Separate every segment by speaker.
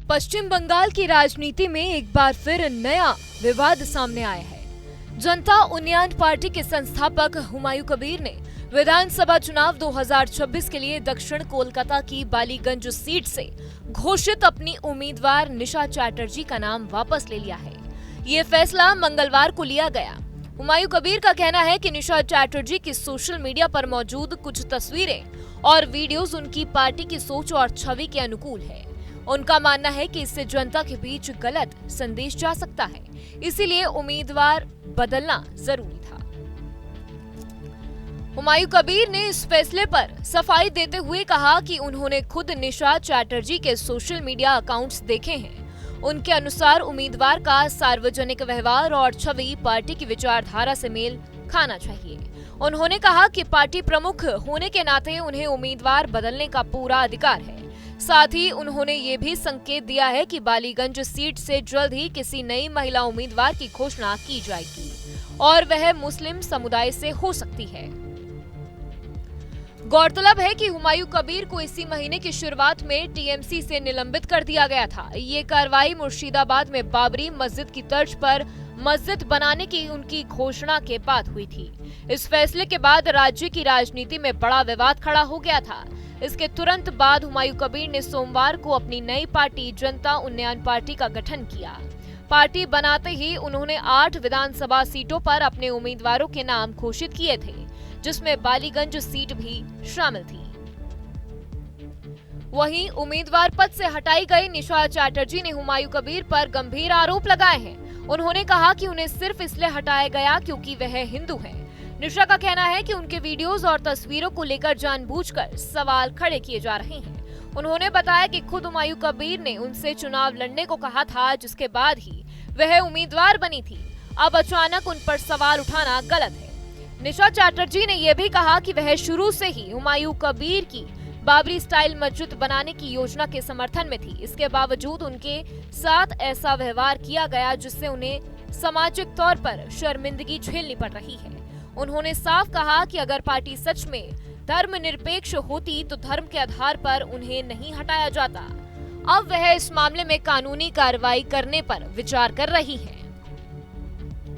Speaker 1: पश्चिम बंगाल की राजनीति में एक बार फिर नया विवाद सामने आया है। जनता उन्नयन पार्टी के संस्थापक हुमायूं कबीर ने विधानसभा चुनाव 2026 के लिए दक्षिण कोलकाता की बालीगंज सीट से घोषित अपनी उम्मीदवार निशा चैटर्जी का नाम वापस ले लिया है। ये फैसला मंगलवार को लिया गया। हुमायूं कबीर का कहना है कि निशा चैटर्जी की सोशल मीडिया पर मौजूद कुछ तस्वीरें और वीडियोस उनकी पार्टी की सोच और छवि के अनुकूल है। उनका मानना है कि इससे जनता के बीच गलत संदेश जा सकता है, इसीलिए उम्मीदवार बदलना जरूरी था। हुमायूं कबीर ने इस फैसले पर सफाई देते हुए कहा कि उन्होंने खुद निशा चैटर्जी के सोशल मीडिया अकाउंट्स देखे हैं। उनके अनुसार उम्मीदवार का सार्वजनिक व्यवहार और छवि पार्टी की विचारधारा से मेल खाना चाहिए। उन्होंने कहा कि पार्टी प्रमुख होने के नाते उन्हें उम्मीदवार बदलने का पूरा अधिकार है। साथ ही उन्होंने ये भी संकेत दिया है कि बालीगंज सीट से जल्द ही किसी नई महिला उम्मीदवार की घोषणा की जाएगी और वह मुस्लिम समुदाय से हो सकती है। गौरतलब है कि हुमायूं कबीर को इसी महीने की शुरुआत में टीएमसी से निलंबित कर दिया गया था। ये कार्रवाई मुर्शिदाबाद में बाबरी मस्जिद की तर्ज पर मस्जिद बनाने की उनकी घोषणा के बाद हुई थी। इस फैसले के बाद राज्य की राजनीति में बड़ा विवाद खड़ा हो गया था। इसके तुरंत बाद हुमायूं कबीर ने सोमवार को अपनी नई पार्टी जनता उन्नयन पार्टी का गठन किया। पार्टी बनाते ही उन्होंने 8 विधानसभा सीटों पर अपने उम्मीदवारों के नाम घोषित किए थे, जिसमें बालीगंज सीट भी शामिल थी। वहीं उम्मीदवार पद से हटाई गई निशा चैटर्जी ने हुमायूं कबीर पर गंभीर आरोप लगाए हैं। उन्होंने कहा कि उन्हें सिर्फ इसलिए हटाया गया क्योंकि वह हिंदू हैं। निशा का कहना है कि उनके वीडियोस और तस्वीरों को लेकर जानबूझकर सवाल खड़े किए जा रहे हैं। उन्होंने बताया कि खुद हुमायूं कबीर ने उनसे चुनाव लड़ने को कहा था, जिसके बाद ही वह उम्मीदवार बनी थी। अब अचानक उन पर सवाल उठाना गलत है। निशा चैटर्जी ने यह भी कहा कि वह शुरू से ही हुमायूं कबीर की बाबरी स्टाइल मस्जिद बनाने की योजना के समर्थन में थी। इसके बावजूद उनके साथ ऐसा व्यवहार किया गया जिससे उन्हें सामाजिक तौर पर शर्मिंदगी झेलनी पड़ रही है। उन्होंने साफ कहा कि अगर पार्टी सच में धर्मनिरपेक्ष होती तो धर्म के आधार पर उन्हें नहीं हटाया जाता। अब वह इस मामले में कानूनी कार्रवाई करने पर विचार कर रही है।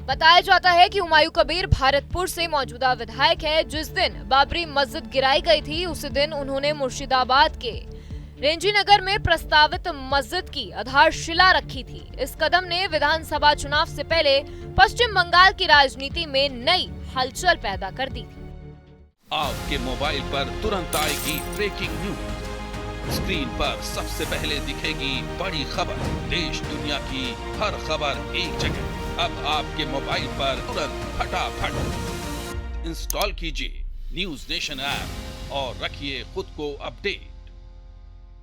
Speaker 1: बताया जाता है कि हुमायूं कबीर भारतपुर से मौजूदा विधायक है। जिस दिन बाबरी मस्जिद गिराई गई थी उसी दिन उन्होंने मुर्शिदाबाद के रेंजीनगर में प्रस्तावित मस्जिद की आधारशिला रखी थी। इस कदम ने विधानसभा चुनाव से पहले पश्चिम बंगाल की राजनीति में नई हलचल पैदा कर दी थी।
Speaker 2: आपके मोबाइल पर तुरंत आएगी ब्रेकिंग न्यूज। स्क्रीन पर सबसे पहले दिखेगी बड़ी खबर। देश दुनिया की हर खबर एक जगह। अब आपके मोबाइल पर तुरंत फटाफट इंस्टॉल कीजिए न्यूज नेशन ऐप और रखिए खुद को अपडेट।